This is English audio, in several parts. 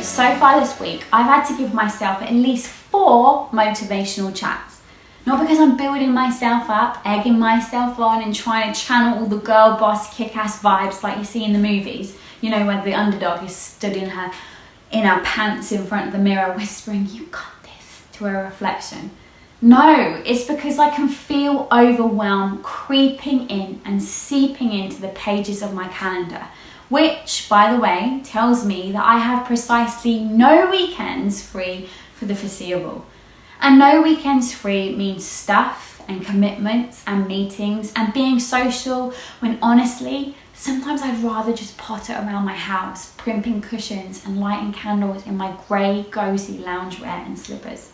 So far this week, I've had to give myself at least 4 motivational chats. Not because I'm building myself up, egging myself on and trying to channel all the girl boss kick-ass vibes like you see in the movies. You know, where the underdog is stood in her pants in front of the mirror whispering, "You got this," to her reflection. No, it's because I can feel overwhelm creeping in and seeping into the pages of my calendar, which, by the way, tells me that I have precisely no weekends free for the foreseeable. And no weekends free means stuff and commitments and meetings and being social, when honestly, sometimes I'd rather just potter around my house, primping cushions and lighting candles in my grey, cozy loungewear and slippers.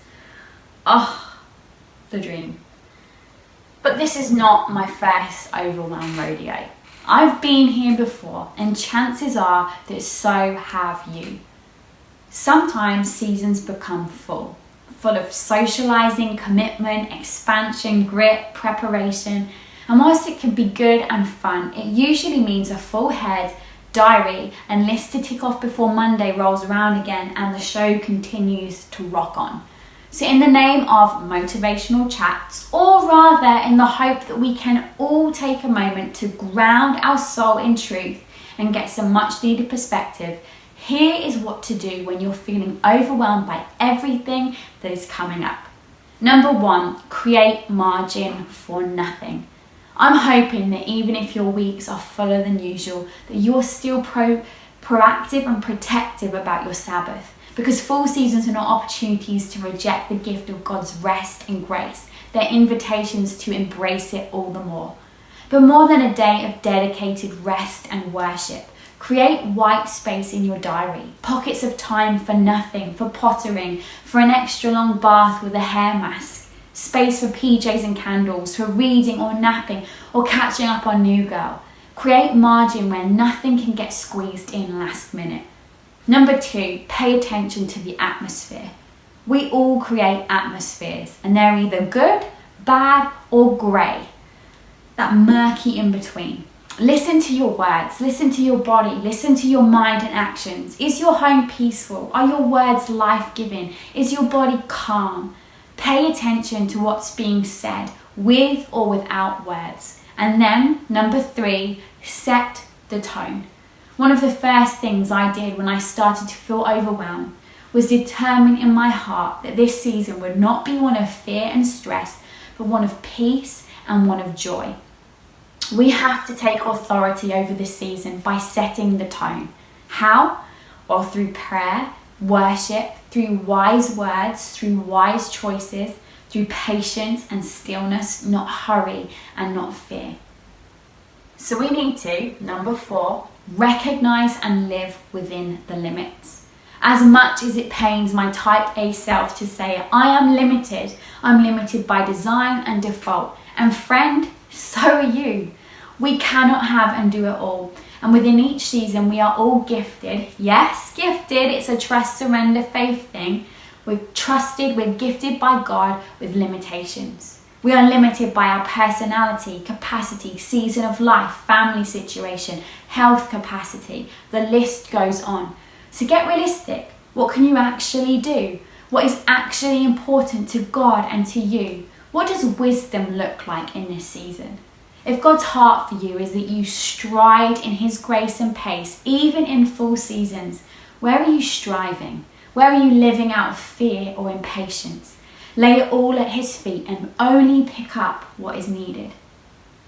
Oh, the dream. But this is not my first overwhelm rodeo. I've been here before, and chances are that so have you. Sometimes seasons become full of socializing, commitment, expansion, grit, preparation. And whilst it can be good and fun, it usually means a full head, diary, and list to tick off before Monday rolls around again and the show continues to rock on. So in the name of motivational chats, or rather in the hope that we can all take a moment to ground our soul in truth and get some much needed perspective, here is what to do when you're feeling overwhelmed by everything that is coming up. Number 1, create margin for nothing. I'm hoping that even if your weeks are fuller than usual, that you're still proactive and protective about your Sabbath. Because full seasons are not opportunities to reject the gift of God's rest and grace. They're invitations to embrace it all the more. But more than a day of dedicated rest and worship, create white space in your diary. Pockets of time for nothing, for pottering, for an extra long bath with a hair mask. Space for PJs and candles, for reading or napping or catching up on New Girl. Create margin where nothing can get squeezed in last minute. Number 2, pay attention to the atmosphere. We all create atmospheres, and they're either good, bad, or grey. That murky in between. Listen to your words, listen to your body, listen to your mind and actions. Is your home peaceful? Are your words life-giving? Is your body calm? Pay attention to what's being said, with or without words. And then, number 3, set the tone. One of the first things I did when I started to feel overwhelmed was determine in my heart that this season would not be one of fear and stress, but one of peace and one of joy. We have to take authority over this season by setting the tone. How? Well, through prayer, worship, through wise words, through wise choices, through patience and stillness, not hurry and not fear. So we need to, number 4, recognize and live within the limits. As much as it pains my type A self to say I am limited, I'm limited by design and default. And friend, so are you. We cannot have and do it all. And within each season, we are all gifted. Yes, gifted. It's a trust, surrender, faith thing. We're trusted, we're gifted by God with limitations. We are limited by our personality, capacity, season of life, family situation, health capacity. The list goes on. So get realistic. What can you actually do? What is actually important to God and to you? What does wisdom look like in this season? If God's heart for you is that you stride in His grace and pace, even in full seasons, where are you striving? Where are you living out of fear or impatience? Lay it all at His feet and only pick up what is needed.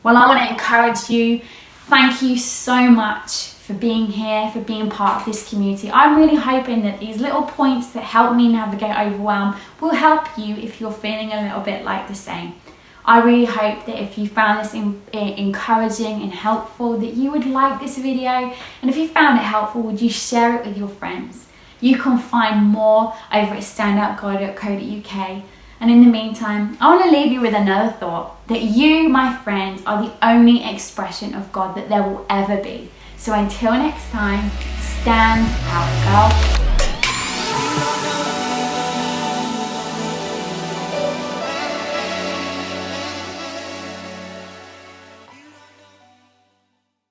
Well, I want to encourage you. Thank you so much for being here, for being part of this community. I'm really hoping that these little points that help me navigate overwhelm will help you if you're feeling a little bit like the same. I really hope that if you found this encouraging and helpful, that you would like this video. And if you found it helpful, would you share it with your friends? You can find more over at standout.co.uk. And in the meantime, I want to leave you with another thought, that you, my friends, are the only expression of God that there will ever be. So until next time, stand out, girl.